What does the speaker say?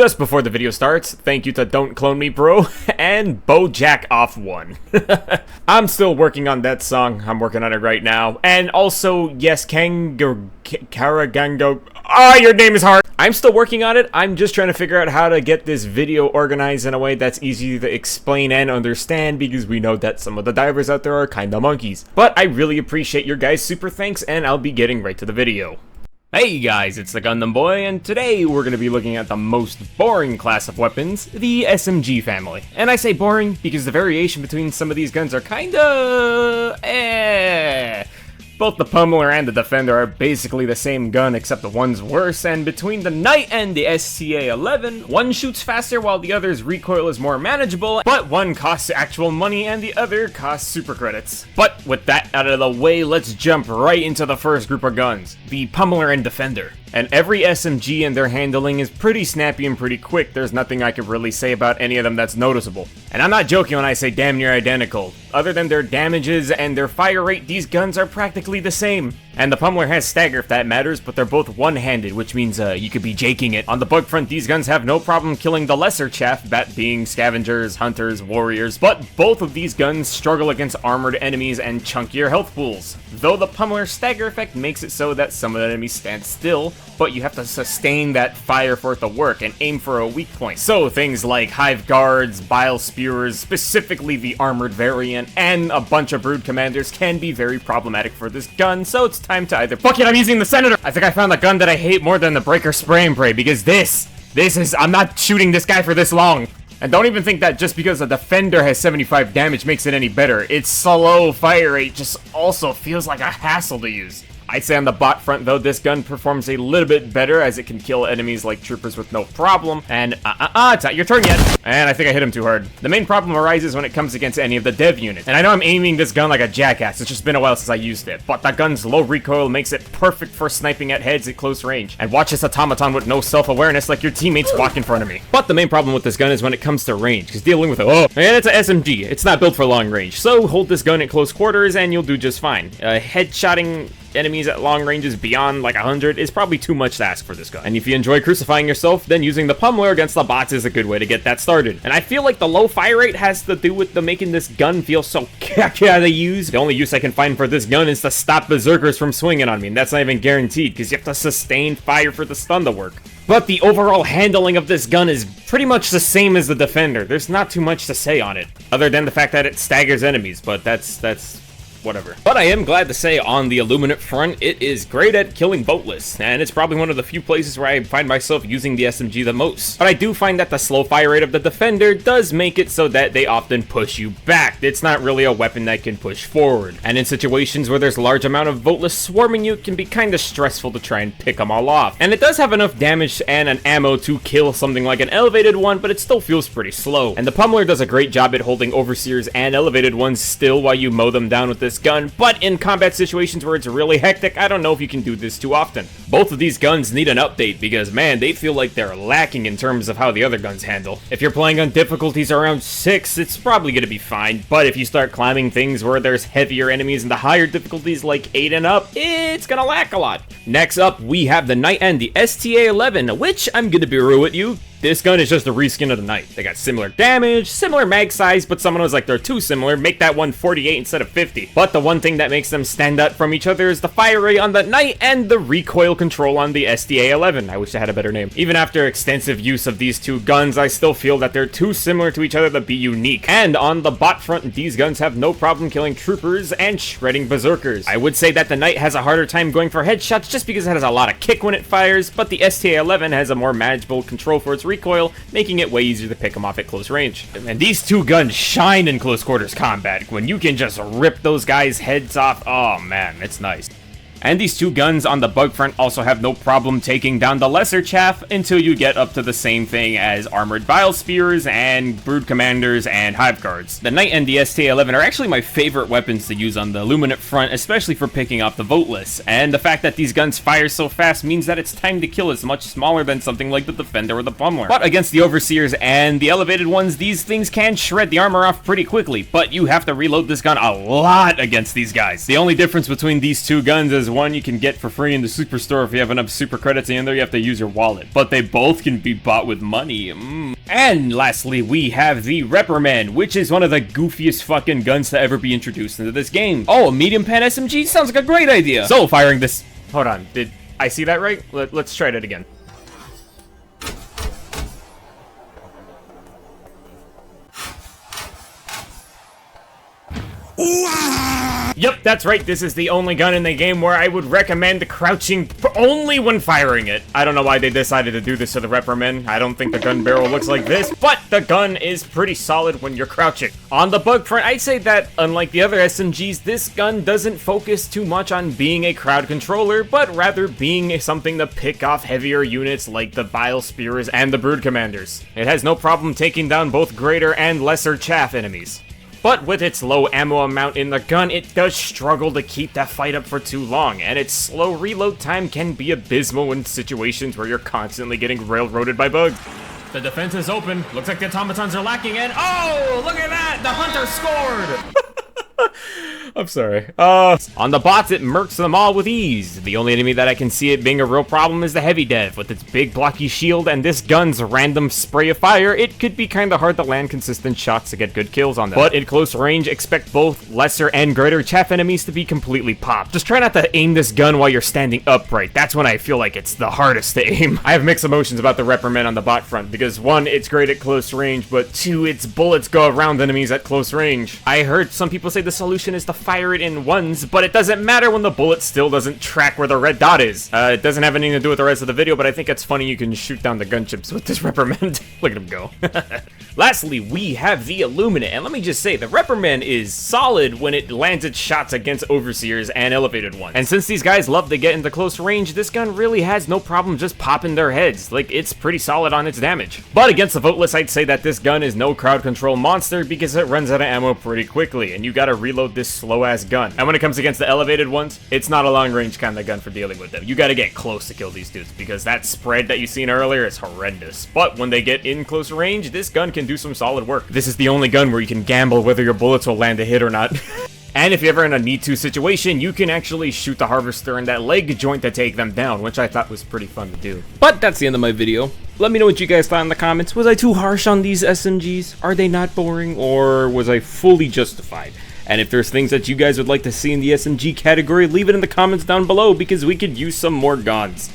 Just before the video starts, thank you to Don't Clone Me Bro and BoJack Off 1. I'm still working on that song. I'm working on it right now. And also, yes, Karagango. Your name is hard. I'm still working on it. I'm just trying to figure out how to get this video organized in a way that's easy to explain and understand, because we know that some of the divers out there are kinda monkeys. But I really appreciate your guys' super thanks, and I'll be getting right to the video. Hey guys, it's the Gundam Boy, and today we're going to be looking at the most boring class of weapons, the SMG family. And I say boring because the variation between some of these guns are kinda Both the Pummeler and the Defender are basically the same gun, except the one's worse, and between the Knight and the STA-11, one shoots faster while the other's recoil is more manageable, but one costs actual money and the other costs super credits. But with that out of the way, let's jump right into the first group of guns, the Pummeler and Defender. And every SMG and their handling is pretty snappy and pretty quick. There's nothing I could really say about any of them that's noticeable. And I'm not joking when I say damn near identical. Other than their damages and their fire rate, these guns are practically the same. And the Pummeler has stagger if that matters, but they're both one-handed, which means you could be jaking it. On the bug front, these guns have no problem killing the lesser chaff, that being scavengers, hunters, warriors, but both of these guns struggle against armored enemies and chunkier health pools. Though the Pummeler's stagger effect makes it so that some of the enemies stand still, but you have to sustain that fire for it to work and aim for a weak point. So things like hive guards, bile spewers, specifically the armored variant, and a bunch of brood commanders can be very problematic for this gun, so it's time to either— fuck it, I'm using the Senator! I think I found a gun that I hate more than the Breaker Spray and Pray, because this is— I'm not shooting this guy for this long. And don't even think that just because the Defender has 75 damage makes it any better. Its slow fire rate just also feels like a hassle to use. I'd say on the bot front, though, this gun performs a little bit better, as it can kill enemies like troopers with no problem. And, it's not your turn yet. And I think I hit him too hard. The main problem arises when it comes against any of the dev units. And I know I'm aiming this gun like a jackass, it's just been a while since I used it. But the gun's low recoil makes it perfect for sniping at heads at close range. And watch this automaton with no self-awareness like your teammates walk in front of me. But the main problem with this gun is when it comes to range, because dealing with it— and it's an SMG, it's not built for long range. So hold this gun at close quarters and you'll do just fine. Headshotting enemies at long ranges beyond like 100 is probably too much to ask for this gun. And if you enjoy crucifying yourself, then using the Pummeler against the bots is a good way to get that started. And I feel like the low fire rate has to do with the making this gun feel so caca to use. The only use I can find for this gun is to stop berserkers from swinging on me, and that's not even guaranteed because you have to sustain fire for the stun to work. But the overall handling of this gun is pretty much the same as the Defender. There's not too much to say on it, other than the fact that it staggers enemies, but that's whatever. But I am glad to say on the Illuminate front, it is great at killing boatless, and it's probably one of the few places where I find myself using the SMG the most. But I do find that the slow fire rate of the Defender does make it so that they often push you back. It's not really a weapon that can push forward. And in situations where there's a large amount of boatless swarming you, it can be kinda stressful to try and pick them all off. And it does have enough damage and an ammo to kill something like an elevated one, but it still feels pretty slow. And the Pummeler does a great job at holding overseers and elevated ones still while you mow them down with this gun, but in combat situations where it's really hectic, I don't know if you can do this too often. Both of these guns need an update because, man, they feel like they're lacking in terms of how the other guns handle. If you're playing on difficulties around 6, it's probably gonna be fine, but if you start climbing things where there's heavier enemies and the higher difficulties like 8 and up, it's gonna lack a lot. Next up, we have the Knight and the STA-11, which I'm gonna be real with you. This gun is just a reskin of the Knight. They got similar damage, similar mag size, but someone was like, they're too similar, make that one 48 instead of 50. But the one thing that makes them stand out from each other is the fire rate on the Knight and the recoil control on the STA-11. I wish I had a better name. Even after extensive use of these two guns, I still feel that they're too similar to each other to be unique. And on the bot front, these guns have no problem killing troopers and shredding berserkers. I would say that the Knight has a harder time going for headshots just because it has a lot of kick when it fires, but the STA-11 has a more manageable control for its recoil, making it way easier to pick them off at close range. And these two guns shine in close quarters combat. When you can just rip those guys' heads off, oh man, it's nice. And these two guns on the bug front also have no problem taking down the lesser chaff until you get up to the same thing as armored bile spears and brood commanders and hive guards. The Knight and the STA-11 are actually my favorite weapons to use on the Illuminate front, especially for picking off the voteless. And the fact that these guns fire so fast means that its time to kill is much smaller than something like the Defender or the Pummeler. But against the Overseers and the elevated ones, these things can shred the armor off pretty quickly, but you have to reload this gun a lot against these guys. The only difference between these two guns is one you can get for free in the superstore if you have enough super credits, and there you have to use your wallet. But they both can be bought with money. And lastly, we have the Reprimand, which is one of the goofiest fucking guns to ever be introduced into this game. Oh, a medium pen SMG? Sounds like a great idea. So, firing this... Hold on, did I see that right? Let's try it again. Yep, that's right, this is the only gun in the game where I would recommend crouching only when firing it. I don't know why they decided to do this to the Reprimand. I don't think the gun barrel looks like this, but the gun is pretty solid when you're crouching. On the bug front, I'd say that, unlike the other SMGs, this gun doesn't focus too much on being a crowd controller, but rather being something to pick off heavier units like the Bile Spears and the Brood Commanders. It has no problem taking down both greater and lesser chaff enemies. But with its low ammo amount in the gun, it does struggle to keep that fight up for too long, and its slow reload time can be abysmal in situations where you're constantly getting railroaded by bugs. The defense is open. Looks like the automatons are lacking, and oh, look at that! The hunter scored! I'm sorry. On the bots, it murks them all with ease. The only enemy that I can see it being a real problem is the heavy dev. With its big blocky shield and this gun's random spray of fire, it could be kinda hard to land consistent shots to get good kills on them. But at close range, expect both lesser and greater chaff enemies to be completely popped. Just try not to aim this gun while you're standing upright. That's when I feel like it's the hardest to aim. I have mixed emotions about the Reprimand on the bot front, because 1, it's great at close range, but 2, its bullets go around enemies at close range. I heard some people say the solution is to fire it in ones, but it doesn't matter when the bullet still doesn't track where the red dot is. It doesn't have anything to do with the rest of the video, but I think it's funny you can shoot down the gunchips with this Reprimand. Look at him go. Lastly, we have the Illuminate, and let me just say, the Reprimand is solid when it lands its shots against Overseers and elevated ones. And since these guys love to get into close range, this gun really has no problem just popping their heads. Like, it's pretty solid on its damage. But against the voteless, I'd say that this gun is no crowd control monster because it runs out of ammo pretty quickly, and you gotta reload this slow-ass gun. And when it comes against the elevated ones, it's not a long-range kind of gun for dealing with them. You gotta get close to kill these dudes, because that spread that you seen earlier is horrendous. But when they get in close range, this gun can do some solid work. This is the only gun where you can gamble whether your bullets will land a hit or not. And if you're ever in a need-to situation, you can actually shoot the Harvester in that leg joint to take them down, which I thought was pretty fun to do. But that's the end of my video. Let me know what you guys thought in the comments. Was I too harsh on these SMGs? Are they not boring? Or was I fully justified? And if there's things that you guys would like to see in the SMG category, leave it in the comments down below because we could use some more guns.